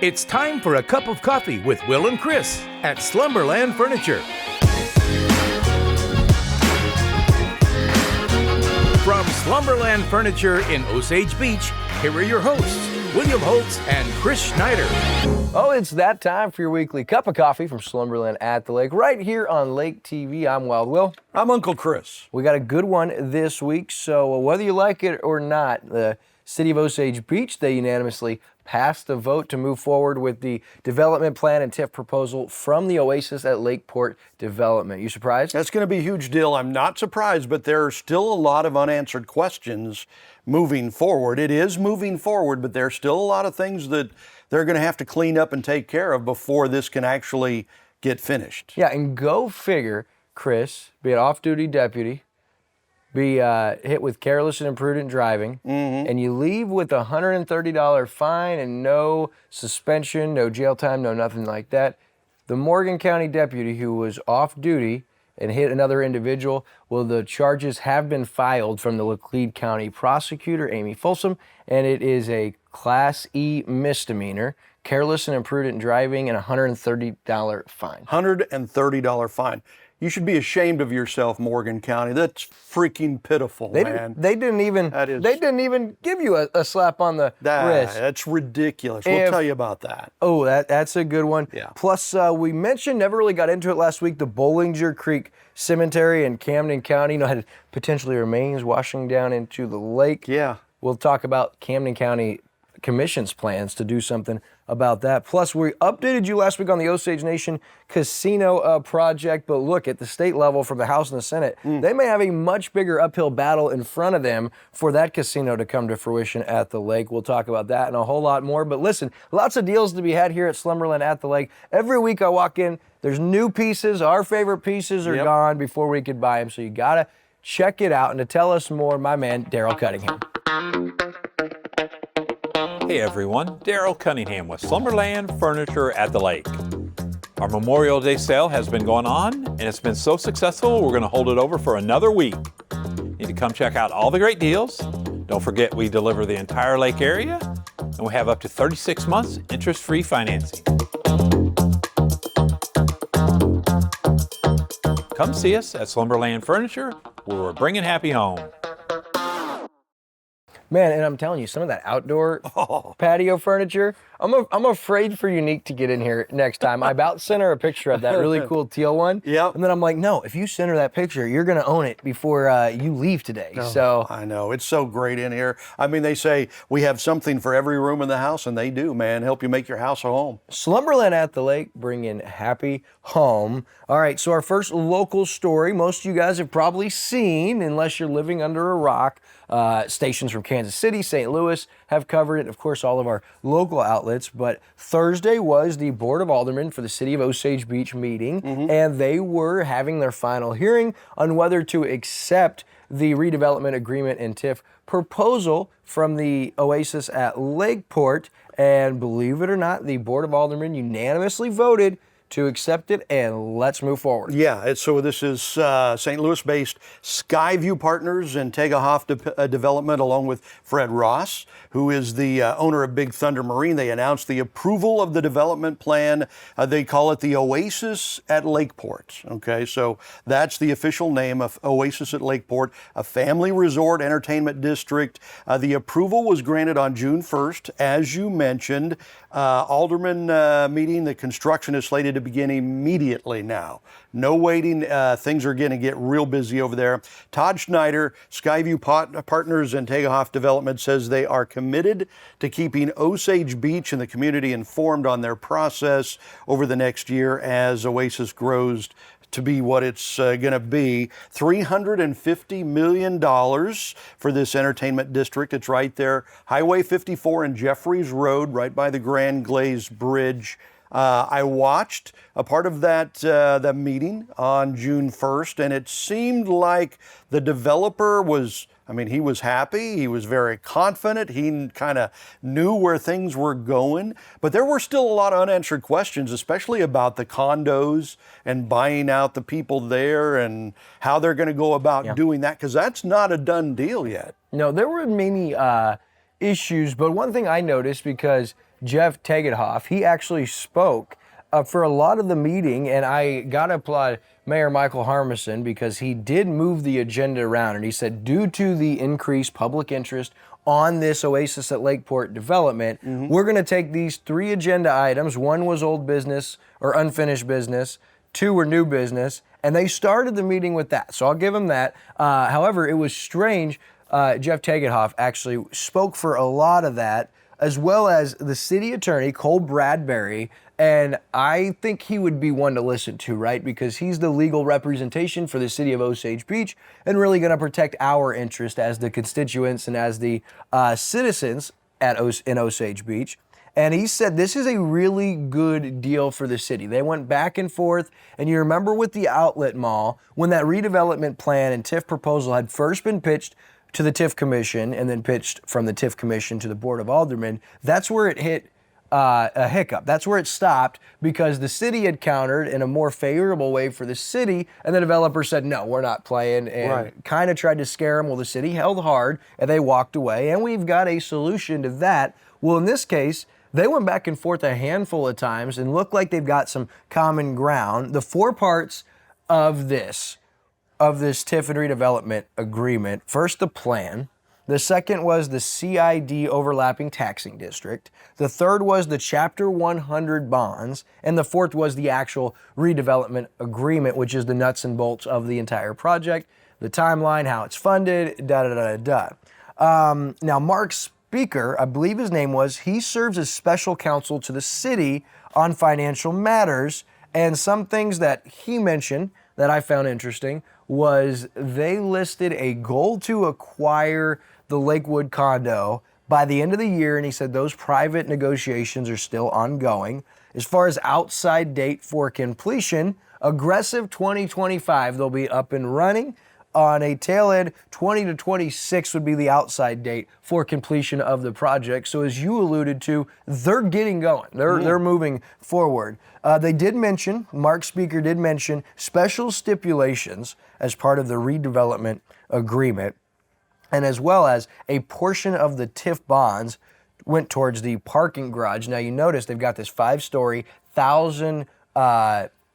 It's time for a cup of coffee with Will and Chris at Slumberland Furniture. From Slumberland Furniture in Osage Beach, here are your hosts, William Holtz and Chris Schneider. Oh, it's that time for your weekly cup of coffee from Slumberland at the Lake, right here on Lake TV. I'm Wild Will. I'm Uncle Chris. We got a good one this week, so whether you like it or not, the City of Osage Beach, they unanimously passed a vote to move forward with the development plan and TIF proposal from the Oasis at Lakeport development. You surprised? That's going to be a huge deal. I'm not surprised, but there are still a lot of unanswered questions moving forward. It is moving forward, but there's still a lot of things that they're going to have to clean up and take care of before this can actually get finished. Yeah, and go figure, Chris, be an off-duty deputy, be hit with careless and imprudent driving, and you leave with a $130 fine and no suspension, no jail time, no nothing like that. The Morgan County deputy who was off duty and hit another individual, well, the charges have been filed from the Lakeport County prosecutor, Amy Folsom, and it is a Class E misdemeanor, careless and imprudent driving, and a $130 fine. $130 fine. You should be ashamed of yourself, Morgan County. That's freaking pitiful, man. They didn't even give you a slap on the wrist. That's ridiculous. We'll tell you about that. Oh, that's a good one. Yeah. Plus, we mentioned, never really got into it last week, the Bollinger Creek Cemetery in Camden County, had potentially remains washing down into the lake. Yeah. We'll talk about Camden County Commission's plans to do something about that. Plus, we updated you last week on the Osage Nation casino project, but look, at the state level from the House and the Senate, they may have a much bigger uphill battle in front of them for that casino to come to fruition at the lake. We'll talk about that and a whole lot more. But listen, lots of deals to be had here at Slumberland at the Lake. Every week I walk in, there's new pieces. Our favorite pieces are gone before we could buy them, so you gotta check it out. And to tell us more, my man, Daryl Cunningham. Hey everyone, Daryl Cunningham with Slumberland Furniture at the Lake. Our Memorial Day sale has been going on and it's been so successful we're going to hold it over for another week. You need to come check out all the great deals. Don't forget we deliver the entire lake area and we have up to 36 months interest-free financing. Come see us at Slumberland Furniture where we're bringing happy home. Man, and I'm telling you, some of that outdoor patio furniture, I'm afraid for Unique to get in here next time. I about sent her a picture of that really cool teal one. Yep. And then I'm like, no, if you send her that picture, you're going to own it before you leave today. Oh, so I know. It's so great in here. I mean, they say we have something for every room in the house, and they do, man. Help you make your house a home. Slumberland at the Lake, bringing happy home. All right, so our first local story, most of you guys have probably seen, unless you're living under a rock. Stations from Kansas City, St. Louis have covered it. Of course, all of our local outlets. But Thursday was the Board of Aldermen for the City of Osage Beach meeting, and they were having their final hearing on whether to accept the redevelopment agreement and TIF proposal from the Oasis at Lakeport. And believe it or not, the Board of Aldermen unanimously voted to accept it, and let's move forward. Yeah, so this is St. Louis-based Skyview Partners and Tegahoff Development, along with Fred Ross, who is the owner of Big Thunder Marine. They announced the approval of the development plan. They call it the Oasis at Lakeport. Okay, so that's the official name of Oasis at Lakeport, a family resort entertainment district. The approval was granted on June 1st, as you mentioned. Alderman meeting, the construction is slated to begin immediately now. No waiting. Things are going to get real busy over there. Todd Schneider, Skyview Partners and Tegahoff Development, says they are committed to keeping Osage Beach and the community informed on their process over the next year as Oasis grows to be what it's going to be. $350 million for this entertainment district. It's right there, Highway 54 and Jeffries Road, right by the Grand Glazed Bridge. I watched a part of that meeting on June 1st, and it seemed like the developer was, he was happy. He was very confident. He kind of knew where things were going. But there were still a lot of unanswered questions, especially about the condos and buying out the people there and how they're going to go about doing that, because that's not a done deal yet. No, there were many issues, but one thing I noticed, because Jeff Tegethoff, he actually spoke for a lot of the meeting, and I got to applaud Mayor Michael Harmison because he did move the agenda around, and he said due to the increased public interest on this Oasis at Lakeport development, we're going to take these 3 agenda items. 1 was old business or unfinished business, 2 were new business, and they started the meeting with that. So I'll give him that. However, it was strange. Jeff Tegethoff actually spoke for a lot of that, as well as the city attorney, Cole Bradbury, and I think he would be one to listen to, right? Because he's the legal representation for the city of Osage Beach and really going to protect our interest as the constituents and as the citizens in Osage Beach. And he said this is a really good deal for the city. They went back and forth, and you remember with the outlet mall, when that redevelopment plan and TIF proposal had first been pitched to the TIF Commission and then pitched from the TIF Commission to the Board of Aldermen, that's where it hit a hiccup. That's where it stopped because the city had countered in a more favorable way for the city, and the developer said, no, we're not playing, and kind of tried to scare them. Well, the city held hard, and they walked away, and we've got a solution to that. Well, in this case, they went back and forth a handful of times and look like they've got some common ground. The 4 parts of this TIF and redevelopment agreement, first the plan, the second was the CID overlapping taxing district, the third was the Chapter 100 bonds, and the fourth was the actual redevelopment agreement, which is the nuts and bolts of the entire project, the timeline, how it's funded, Now, Mark Speaker, I believe his name was, he serves as special counsel to the city on financial matters, and some things that he mentioned that I found interesting was they listed a goal to acquire the Lakewood condo by the end of the year, and he said those private negotiations are still ongoing. As far as outside date for completion, aggressive 2025, they'll be up and running. On a tail end, 20 to 26 would be the outside date for completion of the project. So as you alluded to, they're getting going. They're moving forward. They did mention, Mark Speaker did mention, special stipulations as part of the redevelopment agreement, and as well as a portion of the TIF bonds went towards the parking garage. Now you notice they've got this 5-story, 1,000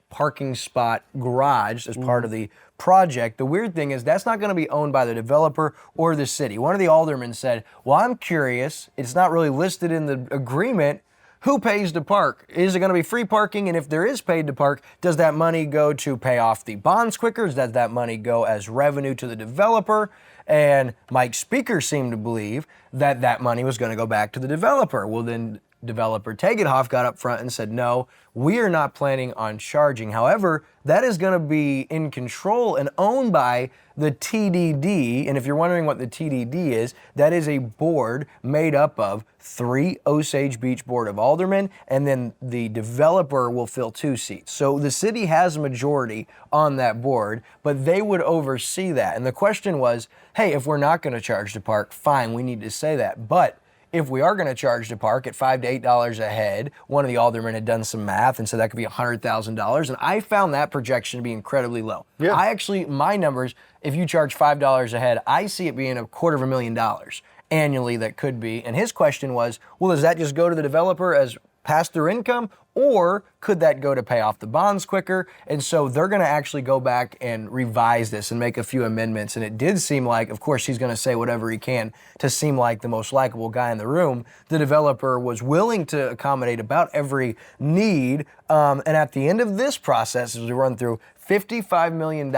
parking spot garage as part of the project. The weird thing is that's not going to be owned by the developer or the city. One of the aldermen said, well, I'm curious, it's not really listed in the agreement, who pays to park? Is it going to be free parking? And if there is paid to park, does that money go to pay off the bonds quicker? Does that money go as revenue to the developer? And Mike Speaker seemed to believe that that money was going to go back to the developer. Well, then developer Tegethoff got up front and said, no, we are not planning on charging. However, that is going to be in control and owned by the TDD. And if you're wondering what the TDD is, that is a board made up of 3 Osage Beach Board of Aldermen, and then the developer will fill 2 seats. So the city has a majority on that board, but they would oversee that. And the question was, hey, if we're not going to charge to park, fine, we need to say that. But if we are going to charge to park at $5 to $8 a head, one of the aldermen had done some math and said that could be $100,000, and I found that projection to be incredibly low. Yeah. My numbers, if you charge $5 a head, I see it being $250,000 annually that could be. And his question was, well, does that just go to the developer as pass-through income, or could that go to pay off the bonds quicker? And so they're going to actually go back and revise this and make a few amendments. And it did seem like, of course, he's going to say whatever he can to seem like the most likable guy in the room. The developer was willing to accommodate about every need. And at the end of this process, as we run through, $55 million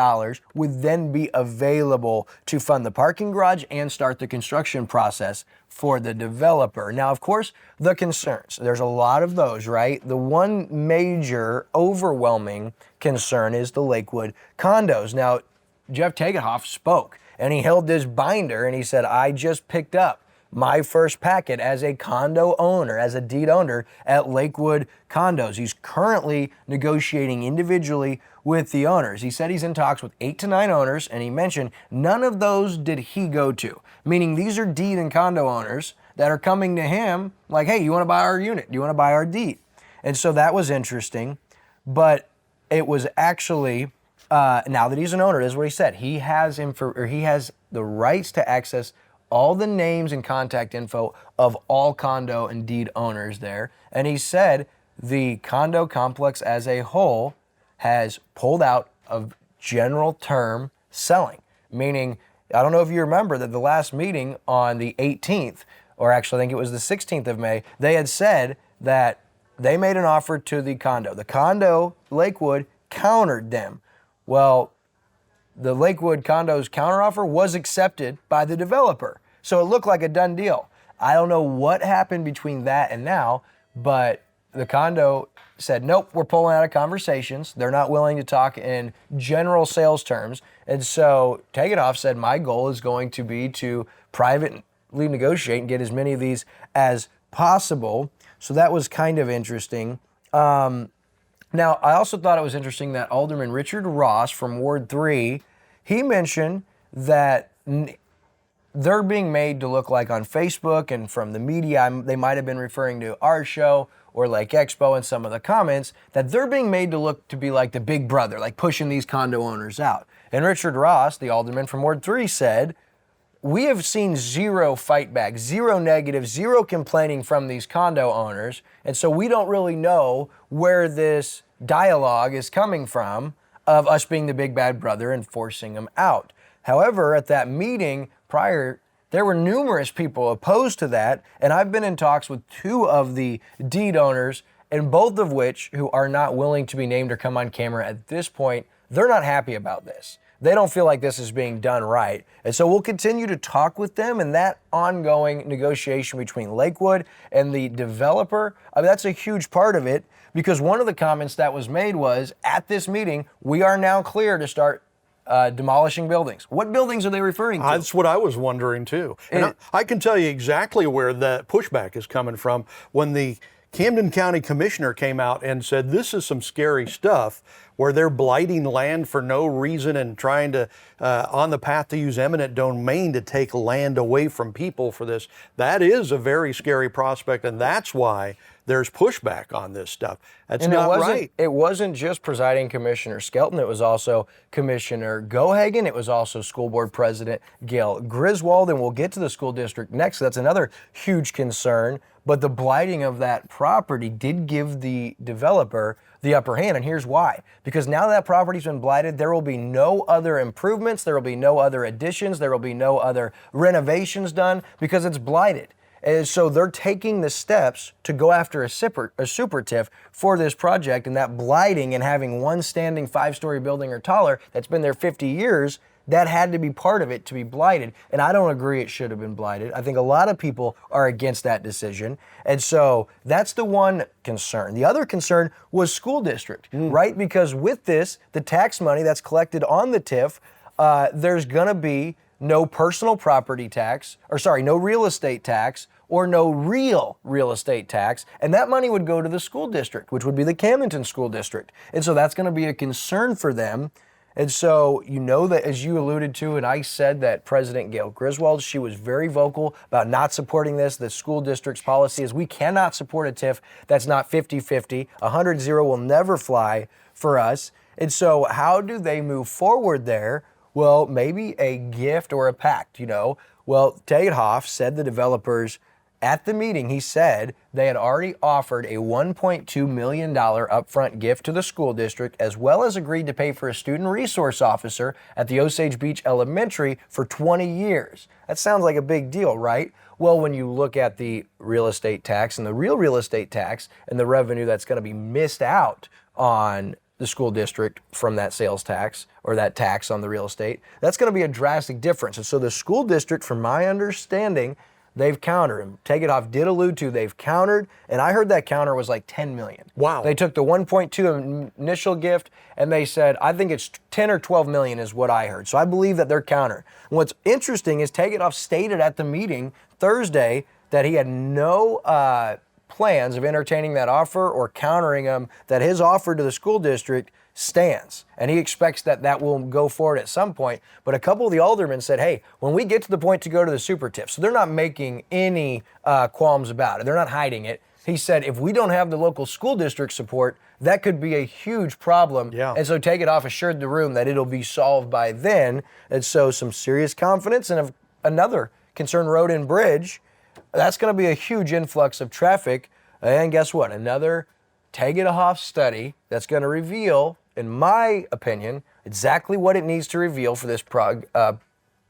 would then be available to fund the parking garage and start the construction process for the developer. Now, of course, the concerns, there's a lot of those, right? The one major overwhelming concern is the Lakewood condos. Now, Jeff Tegethoff spoke and he held this binder and he said, I just picked up my first packet as a condo owner, as a deed owner at Lakewood Condos. He's currently negotiating individually with the owners. He said he's in talks with 8 to 9 owners, and he mentioned none of those did he go to, meaning these are deed and condo owners that are coming to him like, hey, you want to buy our unit? Do you want to buy our deed? And so that was interesting, but it was actually, now that he's an owner, this is what he said. He has the rights to access all the names and contact info of all condo and deed owners there. And he said the condo complex as a whole has pulled out of general term selling, meaning, I don't know if you remember that the last meeting on the 18th, or actually I think it was the 16th of May, they had said that they made an offer to the condo. The condo, Lakewood, countered them. Well, the Lakewood condo's counteroffer was accepted by the developer. So it looked like a done deal. I don't know what happened between that and now, but the condo said, nope, we're pulling out of conversations. They're not willing to talk in general sales terms. And so Take It Off said, my goal is going to be to privately negotiate and get as many of these as possible. So that was kind of interesting. Now, I also thought it was interesting that Alderman Richard Ross from Ward 3, he mentioned that they're being made to look like on Facebook and from the media, they might have been referring to our show or Lake Expo in some of the comments, that they're being made to look to be like the big brother, like pushing these condo owners out. And Richard Ross, the alderman from Ward 3, said, we have seen zero fight back, zero negative, zero complaining from these condo owners. And so we don't really know where this dialogue is coming from of us being the big bad brother and forcing them out. However, at that meeting prior, there were numerous people opposed to that. And I've been in talks with 2 of the deed owners, and both of which who are not willing to be named or come on camera at this point, they're not happy about this. They don't feel like this is being done right. And so we'll continue to talk with them, and that ongoing negotiation between Lakewood and the developer, that's a huge part of it, because one of the comments that was made was, at this meeting, we are now clear to start demolishing buildings. What buildings are they referring to? That's what I was wondering too. And I can tell you exactly where the pushback is coming from. When the Camden County Commissioner came out and said, this is some scary stuff, where they're blighting land for no reason and trying to, on the path to use eminent domain to take land away from people for this. That is a very scary prospect, and that's why there's pushback on this stuff. That's and not right. It wasn't just presiding Commissioner Skelton, it was also Commissioner Gohagan, it was also School Board President Gail Griswold, and we'll get to the school district next. That's another huge concern, but the blighting of that property did give the developer the upper hand, and here's why. Because now that property's been blighted, there will be no other improvements, there will be no other additions, there will be no other renovations done because it's blighted. And so they're taking the steps to go after a super TIF for this project, and that blighting and having one standing 5-story building or taller that's been there 50 years, that had to be part of it to be blighted. And I don't agree it should have been blighted. I think a lot of people are against that decision. And so that's the one concern. The other concern was school district, right? Because with this, the tax money that's collected on the TIF, there's gonna be no personal property tax, no real estate tax, or no real estate tax, and that money would go to the school district, which would be the Camdenton School District. And so that's gonna be a concern for them. And so you know that, as you alluded to, and I said that President Gail Griswold, she was very vocal about not supporting this. The school district's policy is we cannot support a TIF that's not 50-50. 100-0 will never fly for us. And so how do they move forward there? Well, maybe a gift or a pact, Well, Tate Hoff said the developers at the meeting, he said they had already offered a $1.2 million upfront gift to the school district, as well as agreed to pay for a student resource officer at the Osage Beach Elementary for 20 years. That sounds like a big deal, right? Well, when you look at the real estate tax and the real estate tax and the revenue that's going to be missed out on the school district from that sales tax or that tax on the real estate, that's going to be a drastic difference. And so the school district, from my understanding, they've countered him. Take It Off did allude to they've countered, and I heard that counter was like $10 million. Wow. They took the 1.2 initial gift, and they said, I think it's 10 or 12 million is what I heard. So I believe that they're counter. And what's interesting is Take It Off stated at the meeting Thursday that he had no plans of entertaining that offer or countering them, that his offer to the school district stands, and he expects that that will go forward at some point. But a couple of the aldermen said, hey, when we get to the point to go to the super TIF, so they're not making any qualms about it, they're not hiding it. He said, if we don't have the local school district support, that could be a huge problem. Yeah. And so Take It Off assured the room that it'll be solved by then. And so some serious confidence. And another concern road and bridge, that's going to be a huge influx of traffic. And guess what? Another Tagedahoff study that's going to reveal, in my opinion, exactly what it needs to reveal for this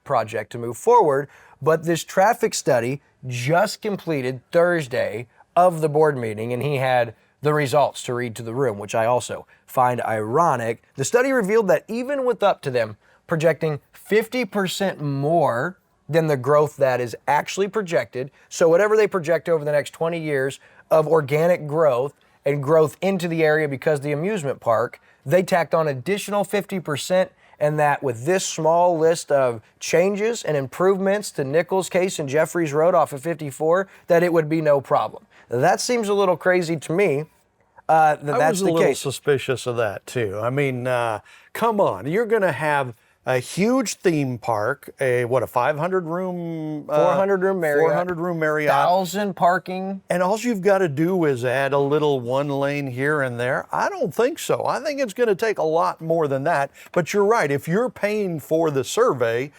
project to move forward. But this traffic study just completed Thursday of the board meeting, and he had the results to read to the room, which I also find ironic. The study revealed that even with up to them projecting 50% more than the growth that is actually projected, so whatever they project over the next 20 years of organic growth and growth into the area because the amusement park, they tacked on additional 50%, and that with this small list of changes and improvements to Nichols Case and Jeffries Road off of 54, that it would be no problem. That seems a little crazy to me. That's the case. I was a little suspicious of that too. I mean, come on, you're going to have a huge theme park, a 500 room, 400 room Marriott, 400 room Marriott, 1,000 parking, and all you've got to do is add a little one lane here and there. I don't think so. I think it's going to take a lot more than that. But you're right. If you're paying for the survey's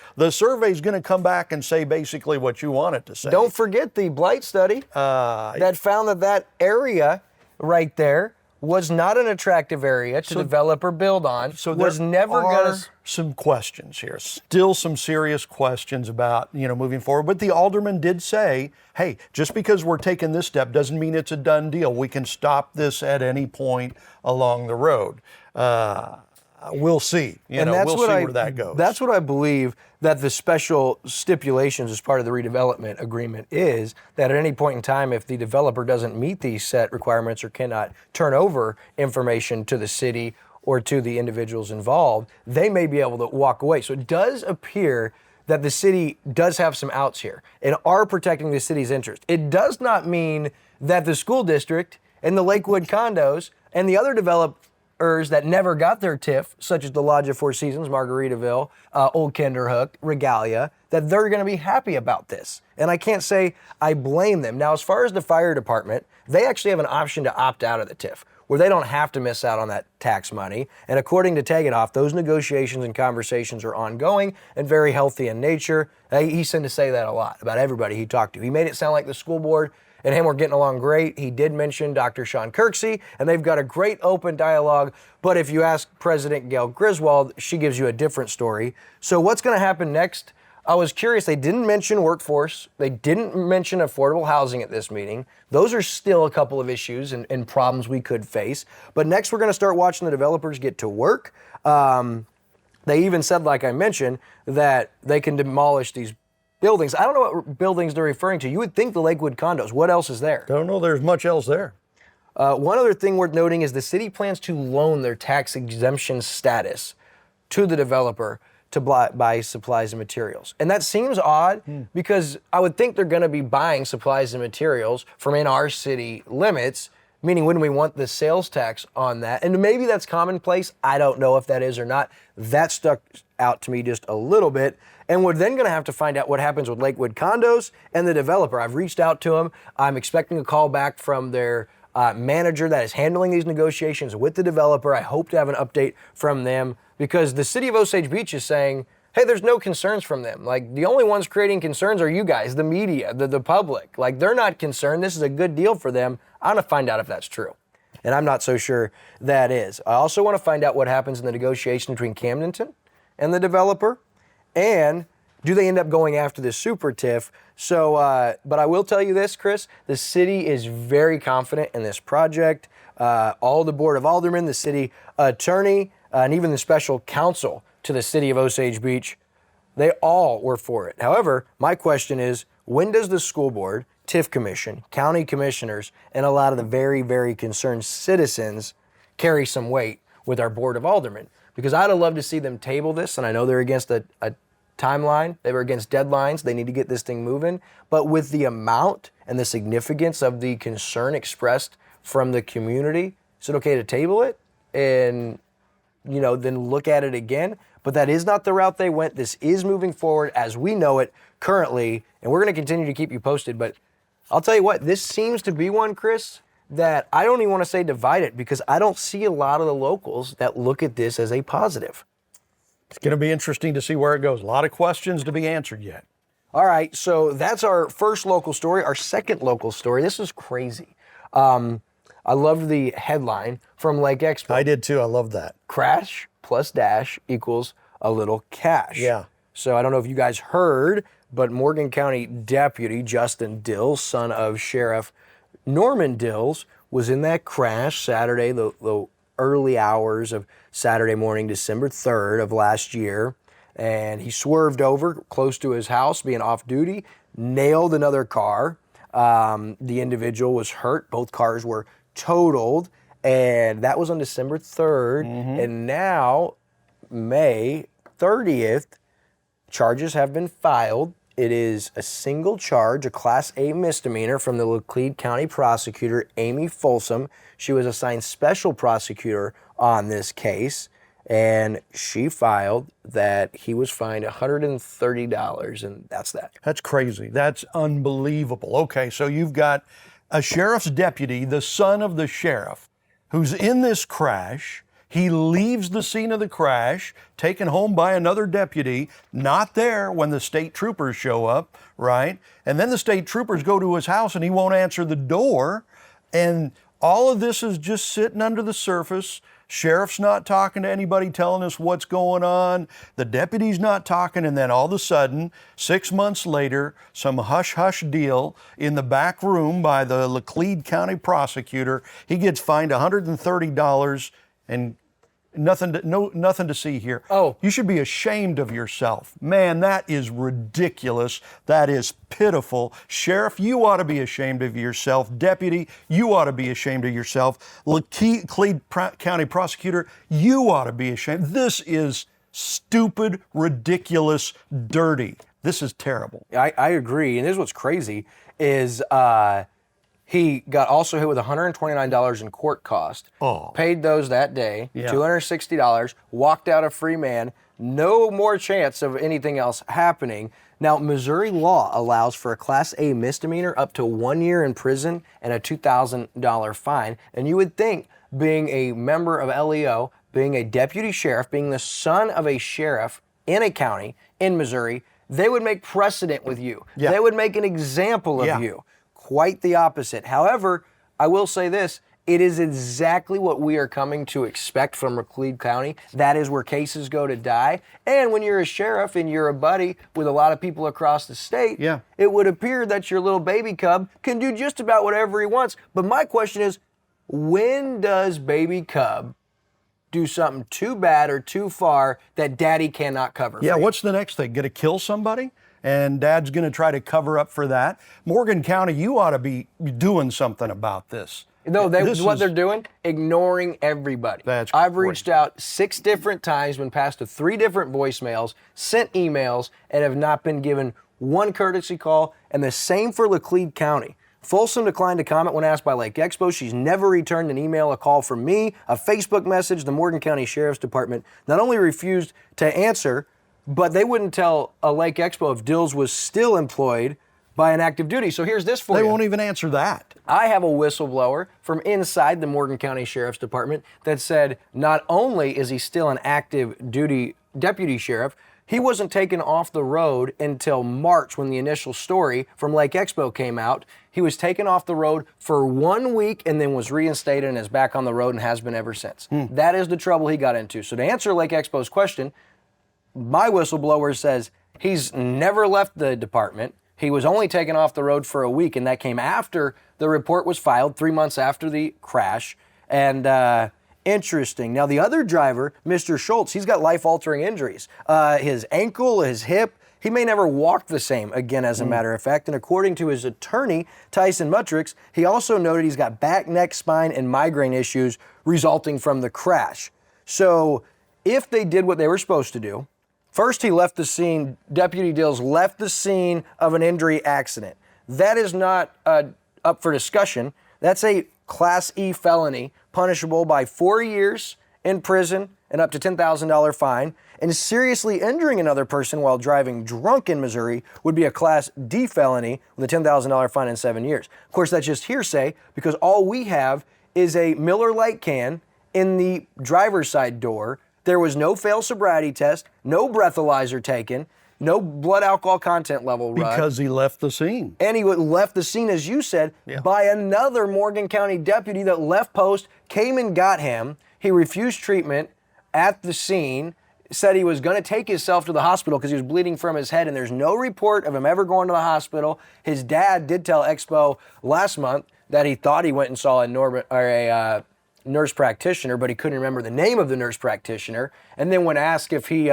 going to come back and say basically what you want it to say. Don't forget the blight study that found that area right there was not an attractive area to develop or build on. So was never going to. Some questions here, still some serious questions about moving forward. But the alderman did say, hey, just because we're taking this step doesn't mean it's a done deal. We can stop this at any point along the road. We'll see. We'll see where that goes. That's what I believe that the special stipulations as part of the redevelopment agreement is, that at any point in time, if the developer doesn't meet these set requirements or cannot turn over information to the city or to the individuals involved, they may be able to walk away. So it does appear that the city does have some outs here and are protecting the city's interest. It does not mean that the school district and the Lakewood condos and the other developers that never got their TIF, such as the Lodge of Four Seasons, Margaritaville, Old Kinderhook, Regalia, that they're going to be happy about this. And I can't say I blame them. Now, as far as the fire department, they actually have an option to opt out of the TIF, where they don't have to miss out on that tax money. And according to Tagedahoff, those negotiations and conversations are ongoing and very healthy in nature. He seemed to say that a lot about everybody he talked to. He made it sound like the school board and him were getting along great. He did mention Dr. Sean Kirksey, and they've got a great open dialogue. But if you ask President Gail Griswold, she gives you a different story. So what's going to happen next? I was curious. They didn't mention workforce. They didn't mention affordable housing at this meeting. Those are still a couple of issues and problems we could face. But next, we're going to start watching the developers get to work. They even said, like I mentioned, that they can demolish these buildings. I don't know what buildings they're referring to. You would think the Lakewood condos. What else is there? Don't know there's much else there. One other thing worth noting is the city plans to loan their tax exemption status to the developer to buy supplies and materials. And that seems odd because I would think they're going to be buying supplies and materials from in our city limits, meaning wouldn't we want the sales tax on that? And maybe that's commonplace. I don't know if that is or not. That stuck out to me just a little bit. And we're then going to have to find out what happens with Lakewood condos and the developer. I've reached out to them. I'm expecting a call back from their manager that is handling these negotiations with the developer. I hope to have an update from them because the city of Osage Beach is saying, hey, there's no concerns from them. Like, the only ones creating concerns are you guys, the media, the public. Like, they're not concerned. This is a good deal for them. I want to find out if that's true. And I'm not so sure that is. I also want to find out what happens in the negotiation between Camdenton and the developer. And do they end up going after this super TIF? So, but I will tell you this, Chris, the city is very confident in this project. All the Board of Aldermen, the city attorney, and even the special counsel to the city of Osage Beach, they all were for it. However, my question is, when does the school board, TIF commission, county commissioners, and a lot of the very, very concerned citizens carry some weight with our Board of Aldermen? Because I'd have loved to see them table this, and I know they're against a timeline. They were against deadlines. They need to get this thing moving. But with the amount and the significance of the concern expressed from the community, is it okay to table it and, then look at it again? But that is not the route they went. This is moving forward as we know it currently, and we're going to continue to keep you posted. But I'll tell you what, this seems to be one, Chris, that I don't even want to say divide it because I don't see a lot of the locals that look at this as a positive. It's going to be interesting to see where it goes. A lot of questions to be answered yet. All right, so that's our first local story. Our second local story, this is crazy. I loved the headline from Lake Expo. I did too. I love that. Crash plus dash equals a little cash. Yeah. So I don't know if you guys heard, but Morgan County Deputy Justin Dills, son of Sheriff Norman Dills, was in that crash Saturday, the early hours of Saturday morning, December 3rd of last year. And he swerved over close to his house, being off duty, nailed another car. The individual was hurt. Both cars were totaled, and that was on December 3rd. And now, May 30th, charges have been filed. It is a single charge, a Class A misdemeanor from the Laclede County prosecutor, Amy Folsom. She was assigned special prosecutor on this case, and she filed that he was fined $130, and that's that. That's crazy. That's unbelievable. Okay, so you've got a sheriff's deputy, the son of the sheriff, who's in this crash. He leaves the scene of the crash, taken home by another deputy, not there when the state troopers show up, right? And then the state troopers go to his house and he won't answer the door. And all of this is just sitting under the surface. Sheriff's not talking to anybody, telling us what's going on. The deputy's not talking. And then all of a sudden, 6 months later, some hush-hush deal in the back room by the Laclede County prosecutor. He gets fined $130 and nothing to see here. Oh. You should be ashamed of yourself. Man, that is ridiculous. That is pitiful. Sheriff, you ought to be ashamed of yourself. Deputy, you ought to be ashamed of yourself. Laclede County prosecutor, you ought to be ashamed. This is stupid, ridiculous, dirty. This is terrible. I agree, and this is what's crazy is he got also hit with $129 in court cost. Oh. Paid those that day, Yeah. $260, walked out a free man, no more chance of anything else happening. Now, Missouri law allows for a Class A misdemeanor up to 1 year in prison and a $2,000 fine. And you would think, being a member of LEO, being a deputy sheriff, being the son of a sheriff in a county in Missouri, they would make precedent with you. Yeah. They would make an example of Yeah. you. Quite the opposite. However, I will say this, it is exactly what we are coming to expect from Laclede County. That is where cases go to die. And when you're a sheriff and you're a buddy with a lot of people across the state, Yeah. it would appear that your little baby cub can do just about whatever he wants. But my question is, when does baby cub do something too bad or too far that daddy cannot cover? Yeah, for you? what's the next thing? Gonna kill somebody? And dad's gonna try to cover up for that. Morgan County, you ought to be doing something about this. No, This what is- they're doing, ignoring everybody. That's I've great. reached out 6 different times, been passed to 3 different voicemails, sent emails, and have not been given one courtesy call, and the same for Laclede County. Folsom declined to comment when asked by Lake Expo. She's never returned an email, a call from me, a Facebook message. The Morgan County Sheriff's Department not only refused to answer, but they wouldn't tell a Lake Expo if Dills was still employed by an active duty. So here's this for They you. won't even answer that. I have a whistleblower from inside the Morgan County Sheriff's Department that said not only is he still an active duty deputy sheriff, he wasn't taken off the road until March when the initial story from Lake Expo came out. He was taken off the road for 1 week and then was reinstated and is back on the road and has been ever since. That is the trouble he got into. So to answer Lake Expo's question, my whistleblower says he's never left the department. He was only taken off the road for a week, and that came after the report was filed, 3 months after the crash. And interesting. Now, the other driver, Mr. Schultz, he's got life-altering injuries. His ankle, his hip, he may never walk the same again, as a matter of fact. And according to his attorney, Tyson Muttricks, he also noted he's got back, neck, spine, and migraine issues resulting from the crash. So if they did what they were supposed to do, first, he left the scene, Deputy Dills left the scene of an injury accident. That is not up for discussion. That's a Class E felony, punishable by 4 years in prison and up to $10,000 fine. And seriously injuring another person while driving drunk in Missouri would be a Class D felony with a $10,000 fine and 7 years. Of course, that's just hearsay because all we have is a Miller Lite can in the driver's side door. There was no failed sobriety test, no breathalyzer taken. No blood alcohol content level, Rudd. Because he left the scene. And he left the scene, as you said, by another Morgan County deputy that left post, came and got him. He refused treatment at the scene, said he was going to take himself to the hospital because he was bleeding from his head, and there's no report of him ever going to the hospital. His dad did tell Expo last month that he thought he went and saw a nurse practitioner, but he couldn't remember the name of the nurse practitioner. And then when asked if he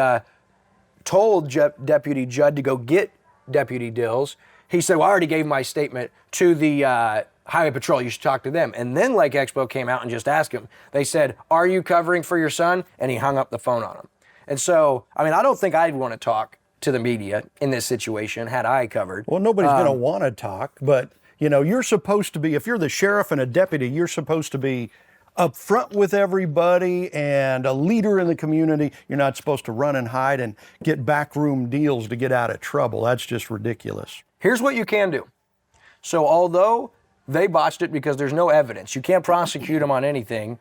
told Deputy Judd to go get Deputy Dills, he said, well, I already gave my statement to the Highway Patrol. You should talk to them. And then Lake Expo came out and just asked him. They said, are you covering for your son? And he hung up the phone on him. And so, I mean, I don't think I'd want to talk to the media in this situation had I covered. Well, nobody's going to want to talk, but, you know, you're supposed to be, if you're the sheriff and a deputy, you're supposed to be up front with everybody and a leader in the community. You're not supposed to run and hide and get backroom deals to get out of trouble. That's just ridiculous. Here's what you can do. So although they botched it because there's no evidence, you can't prosecute them on anything.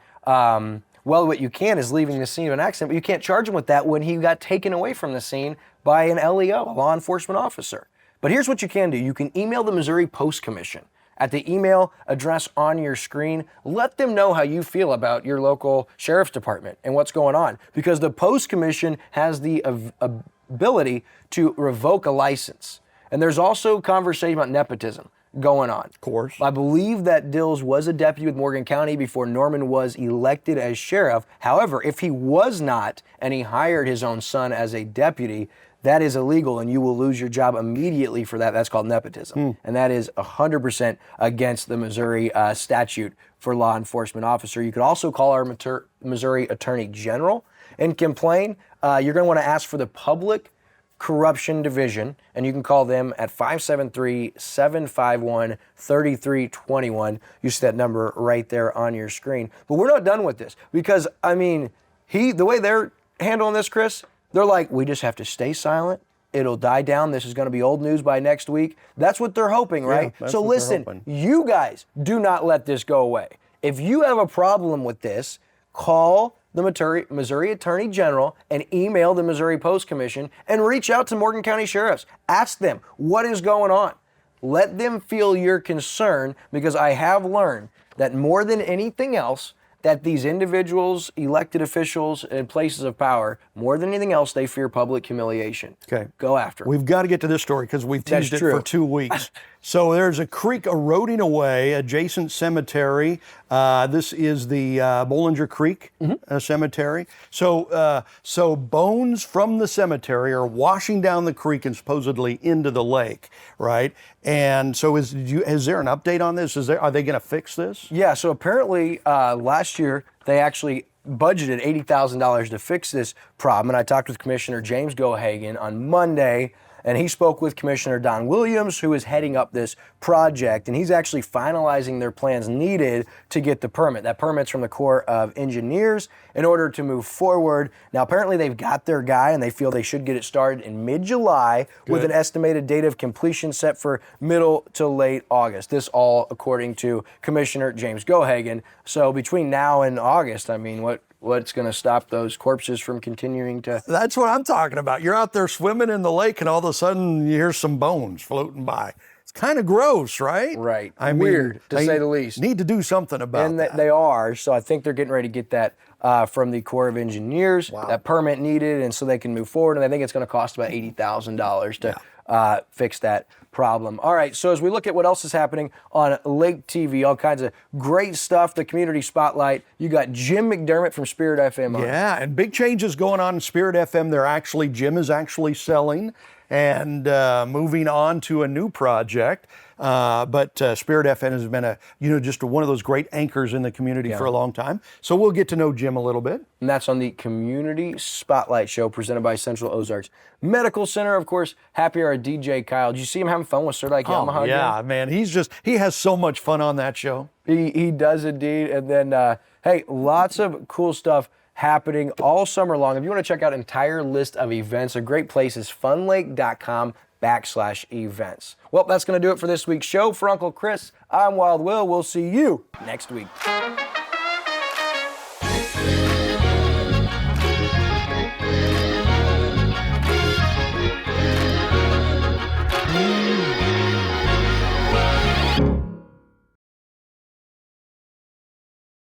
Well, what you can is leaving the scene of an accident, but you can't charge him with that when he got taken away from the scene by an LEO, a law enforcement officer. But here's what you can do. You can email the Missouri Post Commission at the email address on your screen. Let them know how you feel about your local sheriff's department and what's going on, because the Post Commission has the ability to revoke a license. And there's also conversation about nepotism going on. Of course. I believe that Dills was a deputy with Morgan County before Norman was elected as sheriff. However, if he was not and he hired his own son as a deputy, that is illegal and you will lose your job immediately for that. That's called nepotism. And that is 100% against the Missouri statute for law enforcement officer. You could also call our Missouri Attorney General and complain. You're going to want to ask for the Public Corruption Division, and you can call them at 573-751-3321. You see that number right there on your screen. But we're not done with this because, I mean, the way they're handling this, Chris, they're like, we just have to stay silent. It'll die down. This is going to be old news by next week. That's what they're hoping, right? Yeah, so listen, you guys do not let this go away. If you have a problem with this, call the Missouri Attorney General and email the Missouri Post Commission and reach out to Morgan County Sheriffs. Ask them what is going on. Let them feel your concern, because I have learned that more than anything else, that these individuals, elected officials in places of power, more than anything else, they fear public humiliation. Okay. Go after them. We've got to get to this story because we've teased it for 2 weeks. So there's a creek eroding away adjacent cemetery. This is the Bollinger Creek cemetery. So bones from the cemetery are washing down the creek and supposedly into the lake, right? And so is there an update on this? Are they going to fix this? Yeah, so apparently last year they actually budgeted $80,000 to fix this problem. And I talked with Commissioner James Gohagan on Monday, and he spoke with Commissioner Don Williams, who is heading up this project, and he's actually finalizing their plans needed to get the permit. That permit's from the Corps of Engineers in order to move forward. Now, apparently they've got their guy, and they feel they should get it started in mid-July with an estimated date of completion set for middle to late August. This all according to Commissioner James Gohagan. So between now and August, I mean, what's going to stop those corpses from continuing to... That's what I'm talking about. You're out there swimming in the lake and all of a sudden you hear some bones floating by. It's kind of gross, right? Right. I mean, weird, to say the least. Need to do something about that. And they are, so I think they're getting ready to get that from the Corps of Engineers, that permit needed, and so they can move forward. And I think it's going to cost about $80,000 to fix that problem. All right, so as we look at what else is happening on Lake TV, all kinds of great stuff, the Community Spotlight, you got Jim McDermott from Spirit FM on. Yeah, and big changes going on in Spirit FM. Jim is actually selling and moving on to a new project. But Spirit FM has been just one of those great anchors in the community for a long time. So we'll get to know Jim a little bit. And that's on the Community Spotlight Show presented by Central Ozarks Medical Center. Of course, happy hour DJ Kyle. Did you see him having fun with Sir Like Yamaha? Yeah, man. He has so much fun on that show. He does indeed. And then, hey, lots of cool stuff happening all summer long. If you want to check out an entire list of events, a great place is funlake.com/events. Well, that's going to do it for this week's show. For Uncle Chris, I'm Wild Will. We'll see you next week.